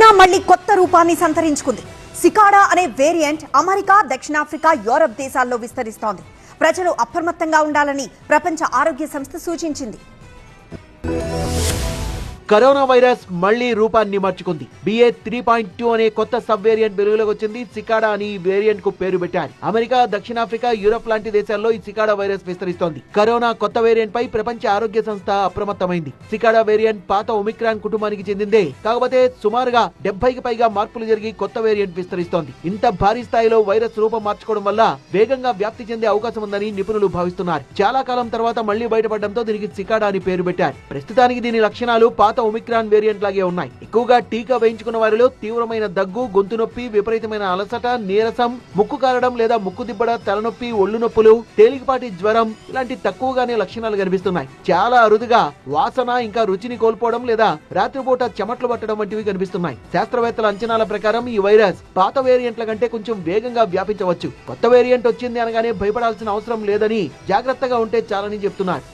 Corona మళ్లీ కొత్త రూపాన్ని సంతరించుకుంది. సికాడా అనే వేరియంట్ అమెరికా, దక్షిణాఫ్రికా, యూరప్ దేశాల్లో విస్తరిస్తోంది. ప్రజలు అప్రమత్తంగా ఉండాలని ప్రపంచ ఆరోగ్య సంస్థ సూచించింది. కరోనా వైరస్ మళ్లీ రూపాన్ని మార్చుకుంది. BA.3.2 అనే కొత్త సబ్ వేరియంట్ వెలుగులోకి వచ్చింది. సికాడా అని ఈ వేరియంట్ కు పేరు పెట్టారు. అమెరికా, దక్షిణాఫ్రికా, యూరప్ లాంటి దేశాల్లో ఈ సికాడా వైరస్ విస్తరిస్తోంది. కరోనా కొత్త వేరియంట్ పై ప్రపంచ ఆరోగ్య సంస్థ అప్రమత్తమైంది. సికాడా వేరియంట్ పాత ఒమిక్రాన్ కుటుంబానికి చెందిందే. కాకపోతే సుమారుగా 70కి పైగా మార్పులు జరిగి కొత్త వేరియంట్ విస్తరిస్తోంది. ఇంత భారీ స్థాయిలో వైరస్ రూపం మార్చుకోవడం వల్ల వేగంగా వ్యాప్తి చెందే అవకాశం ఉందని నిపుణులు భావిస్తున్నారు. చాలా కాలం తర్వాత మళ్లీ బయటపడడంతో దీనికి సికాడా అని పేరు పెట్టారు. ప్రస్తుతానికి దీని లక్షణాలు ఒమిక్రాన్ వేరియంట్ లాగే ఉన్నాయి. ఎక్కువగా టీకా వేయించుకున్న వారిలో తీవ్రమైన దగ్గు, గొంతు నొప్పి, విపరీతమైన అలసట, నీరసం, ముక్కు కారడం లేదా ముక్కు దిబ్బడ, తలనొప్పి, ఒళ్ళు నొప్పులు, తేలికపాటి జ్వరం ఇలాంటి తక్కువగానే లక్షణాలు కనిపిస్తున్నాయి. చాలా అరుదుగా వాసన ఇంకా రుచిని కోల్పోవడం లేదా రాత్రిపూట చెమట్లు పట్టడం వంటివి కనిపిస్తున్నాయి. శాస్త్రవేత్తల అంచనాల ప్రకారం ఈ వైరస్ పాత వేరియంట్ల కంటే కొంచెం వేగంగా వ్యాపించవచ్చు. కొత్త వేరియంట్ వచ్చింది అనగానే భయపడాల్సిన అవసరం లేదని, జాగ్రత్తగా ఉంటే చాలని చెప్తున్నారు.